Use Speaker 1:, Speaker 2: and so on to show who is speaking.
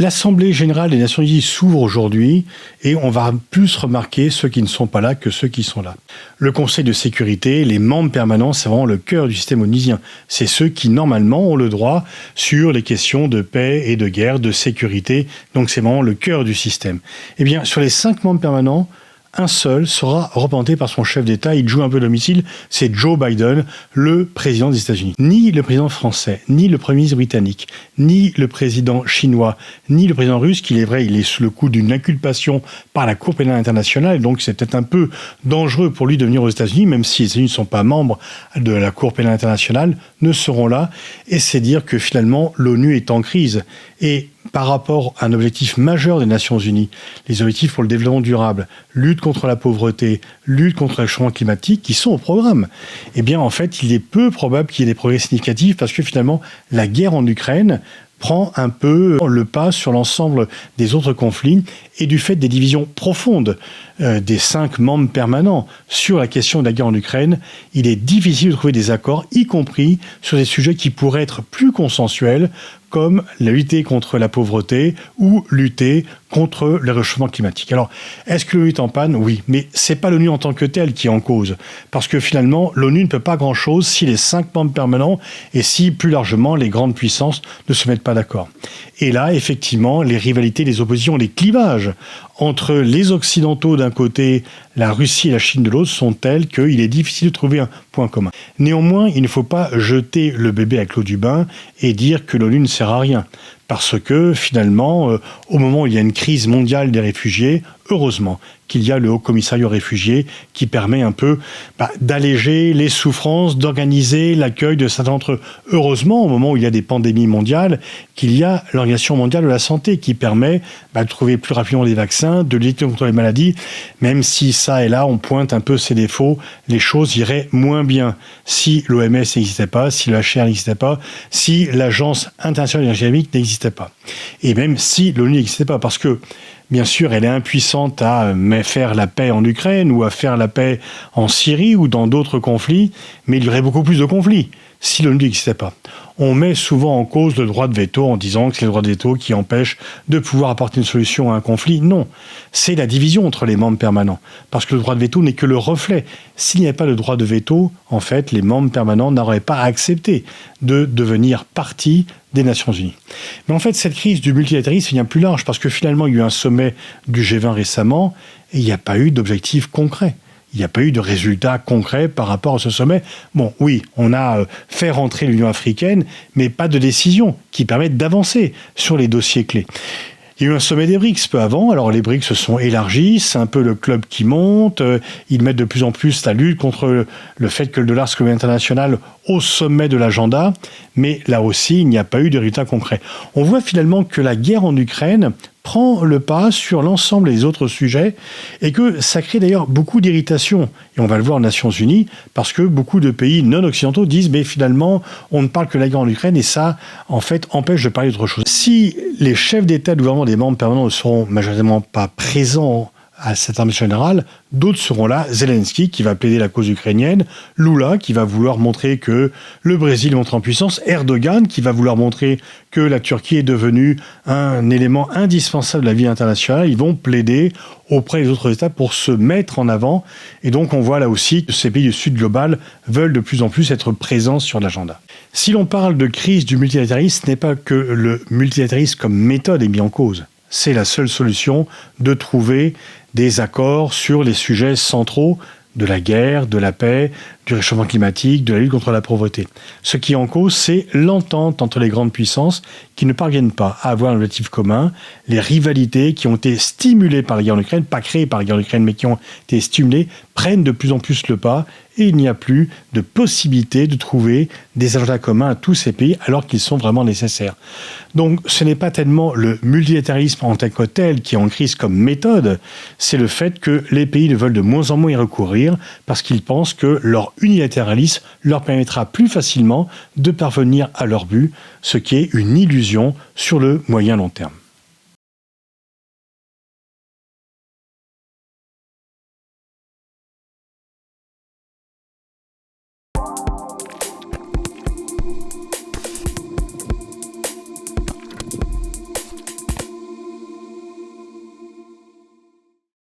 Speaker 1: L'Assemblée générale des Nations unies s'ouvre aujourd'hui et on va plus remarquer ceux qui ne sont pas là que ceux qui sont là. Le Conseil de sécurité, les membres permanents, c'est vraiment le cœur du système onusien. C'est ceux qui, normalement, ont le droit sur les questions de paix et de guerre, de sécurité. Donc, c'est vraiment le cœur du système. Eh bien, sur les 5 membres permanents, un seul sera représenté par son chef d'État. Il joue un peu domicile, c'est Joe Biden, le président des États-Unis. Ni le président français, ni le premier ministre britannique, ni le président chinois, ni le président russe, qu'il est vrai, il est sous le coup d'une inculpation par la Cour pénale internationale, donc c'est peut-être un peu dangereux pour lui de venir aux États-Unis, même si les États-Unis ne sont pas membres de la Cour pénale internationale, ne seront là. Et c'est dire que finalement, l'ONU est en crise. Et par rapport à un objectif majeur des Nations Unies, les objectifs pour le développement durable, lutte contre la pauvreté, lutte contre le changement climatique, qui sont au programme, eh bien en fait, il est peu probable qu'il y ait des progrès significatifs parce que finalement, la guerre en Ukraine prend un peu le pas sur l'ensemble des autres conflits et du fait des divisions profondes des 5 membres permanents sur la question de la guerre en Ukraine, il est difficile de trouver des accords, y compris sur des sujets qui pourraient être plus consensuels, comme la lutter contre la pauvreté ou lutter contre le réchauffement climatique. Alors, est-ce que l'ONU est en panne? Oui, mais c'est pas l'ONU en tant que telle qui est en cause, parce que finalement, l'ONU ne peut pas grand-chose si les 5 membres permanents et si, plus largement, les grandes puissances ne se mettent pas d'accord. Et là, effectivement, les rivalités, les oppositions, les clivages entre les Occidentaux d'un côté, la Russie et la Chine de l'autre sont tels qu'il est difficile de trouver un point commun. Néanmoins, il ne faut pas jeter le bébé avec l'eau du bain et dire que l'ONU ne sert à rien. Parce que finalement, au moment où il y a une crise mondiale des réfugiés, heureusement qu'il y a le Haut Commissariat aux réfugiés qui permet un peu d'alléger les souffrances, d'organiser l'accueil de certains d'entre eux. Heureusement, au moment où il y a des pandémies mondiales, qu'il y a l'Organisation mondiale de la santé qui permet de trouver plus rapidement des vaccins, de lutter contre les maladies, même si ça et là, on pointe un peu ses défauts, les choses iraient moins bien si l'OMS n'existait pas, si le HR n'existait pas, si l'Agence internationale de l'énergie atomique n'existait pas. Et même si l'ONU n'existait pas, parce que bien sûr, elle est impuissante à faire la paix en Ukraine ou à faire la paix en Syrie ou dans d'autres conflits, mais il y aurait beaucoup plus de conflits si l'ONU n'existait pas. On met souvent en cause le droit de veto en disant que c'est le droit de veto qui empêche de pouvoir apporter une solution à un conflit. Non, c'est la division entre les membres permanents. Parce que le droit de veto n'est que le reflet. S'il n'y avait pas le droit de veto, en fait, les membres permanents n'auraient pas accepté de devenir partie des Nations Unies. Mais en fait, cette crise du multilatéralisme est bien plus large parce que finalement, il y a eu un sommet du G20 récemment et il n'y a pas eu d'objectif concret. Il n'y a pas eu de résultats concrets par rapport à ce sommet. Bon, oui, on a fait rentrer l'Union africaine, mais pas de décision qui permette d'avancer sur les dossiers clés. Il y a eu un sommet des BRICS peu avant. Alors les BRICS se sont élargis, c'est un peu le club qui monte. Ils mettent de plus en plus la lutte contre le fait que le dollar soit international au sommet de l'agenda. Mais là aussi, il n'y a pas eu de résultats concrets. On voit finalement que la guerre en Ukraine prend le pas sur l'ensemble des autres sujets et que ça crée d'ailleurs beaucoup d'irritation. Et on va le voir aux Nations Unies parce que beaucoup de pays non occidentaux disent mais finalement on ne parle que de la guerre en Ukraine et ça en fait empêche de parler d'autre chose. Si les chefs d'État et de gouvernement des membres permanents ne seront majoritairement pas présents à cette assemblée générale, d'autres seront là. Zelensky qui va plaider la cause ukrainienne, Lula qui va vouloir montrer que le Brésil monte en puissance, Erdogan qui va vouloir montrer que la Turquie est devenue un élément indispensable de la vie internationale. Ils vont plaider auprès des autres États pour se mettre en avant. Et donc on voit là aussi que ces pays du Sud global veulent de plus en plus être présents sur l'agenda. Si l'on parle de crise du multilatéralisme, ce n'est pas que le multilatéralisme comme méthode est mis en cause. C'est la seule solution de trouver des accords sur les sujets centraux de la guerre, de la paix, du réchauffement climatique, de la lutte contre la pauvreté. Ce qui est en cause, c'est l'entente entre les grandes puissances qui ne parviennent pas à avoir un objectif commun, les rivalités qui ont été stimulées par la guerre en Ukraine, pas créées par la guerre en Ukraine, mais qui ont été stimulées, prennent de plus en plus le pas et il n'y a plus de possibilité de trouver des agendas communs à tous ces pays alors qu'ils sont vraiment nécessaires. Donc ce n'est pas tellement le multilatéralisme en tant que tel qui est en crise comme méthode, c'est le fait que les pays ne veulent de moins en moins y recourir parce qu'ils pensent que leur unilatéralisme leur permettra plus facilement de parvenir à leur but, ce qui est une illusion sur le moyen long terme.